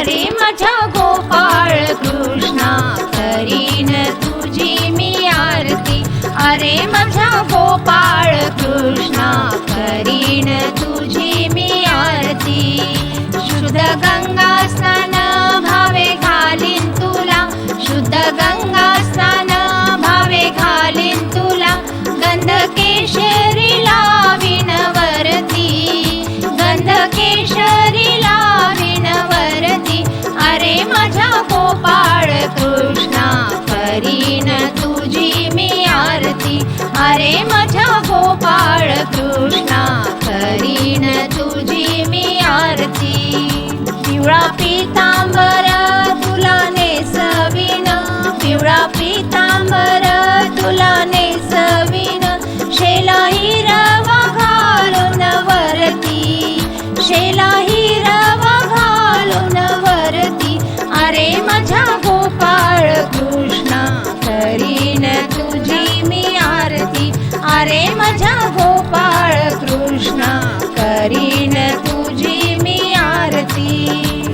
अरे माझा गोपाळ कृष्णा करीन तुझी मी आरती अरे माझा गोपाळ कृष्णा करीन तुझी मी आरती शुद्ध गंगा स्नान भावे घालीन तुला शुद्ध गंगा स्नान भावे घालीन तुला गंध केशरी लावीन वरती गंध केशरी लावीन वरती अरे माझा गोपाळ कृष्णा करीन तुझी मी आरती अरे माझा गोपाळ कृष्णा करीन तुझी मी आरती पिवळा पीतांबर तुला नेसवीन पिवळा पीतांबर तुला नेसवीन शेला हिरवा घालून वरती शेला हिरवा घालून वरती अरे माझा गोपाळ कृष्णा करीन तुझी मी आरती अरे माझा गोपाळ कृष्णा करीन तुझी मी आरती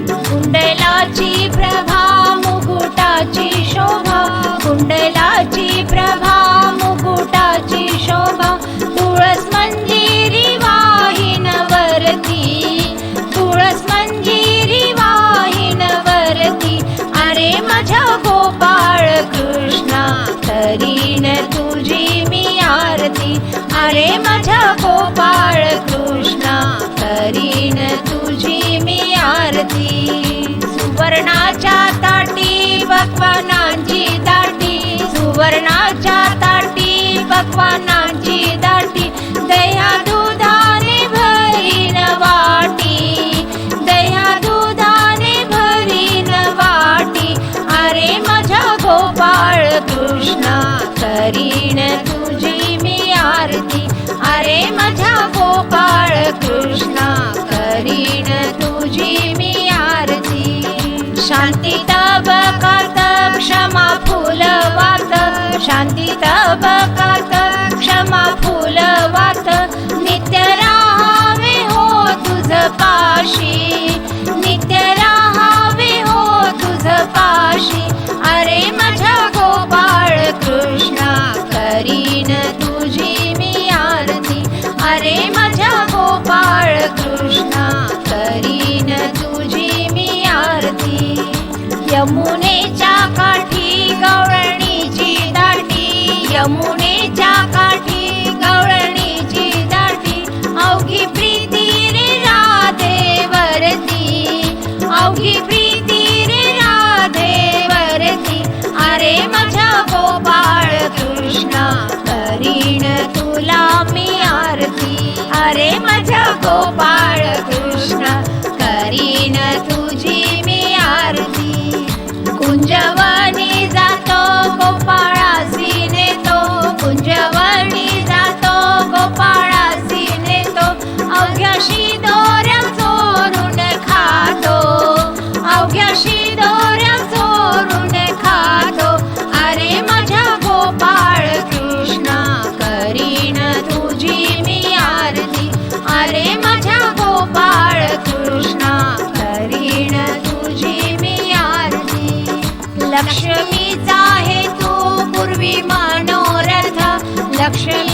कुंडलाची प्रभा मुकुटाची शोभा कुंडलाची प्रभा मुकुटाची शोभा तुळस मंजिरी वाहिन वरती तुळस मंजिरी वाहिन वरती अरे माझा गोपाळ कृष्णा करीन तुझी मी आरती अरे माझा गोपाळ कृष्णा करीन तुझी मी आरती सुवर्णाच्या ताटी पक्वानांची दाटी सुवर्णाच्या ताटी पक्वानांची दाटी दह्या दुधाने भरीन वाटी दह्या दुधाने भरीन वाटी अरे माझा गोपाळ कृष्णा करीन तुझी मी आरती अरे माझा गोपाळ कृष्णा करीन तुझी मी आरती शांती तबकात क्षमा फुलवात शांती तबकात क्षमा फुलवात नित्य राहावे हो तुझ पाशी नित्य राहावे हो तुझ पाशी अरे माझा गोपाळ कृष्णा करीन तुझी मी आरती अरे माझा गोपाळ कृष्णा करीन तुझी मी आरती यमुनेच्या काठी गवळणीची दाटी यमुनेच्या काठी गवळणीची दाटी अवघी प्रीती रे राधे वरती अवघी प्रीती रे राधे वरती अरे माझा गोपाळ कृष्णा करीन तुला मी आरती अरे माझा गोपाळ कृष्णा करीन तुझी मी आरती कुंजवनी जातो गोपाळासी नेतो कुंजवनी जातो गोपाळासी नेतो अवघ्याशी दोऱ्या चोरून खातो अवघ्याशी दोऱ्या चोरून खातो अरे माझा गोपाळ कृष्णा करीन तुझी मी आरती अरे माझा गोपाळ कृष्णा करीन तुझी मी आरती लक्ष्मीचा आहे तू पूर्वी मनोरथ लक्ष्मी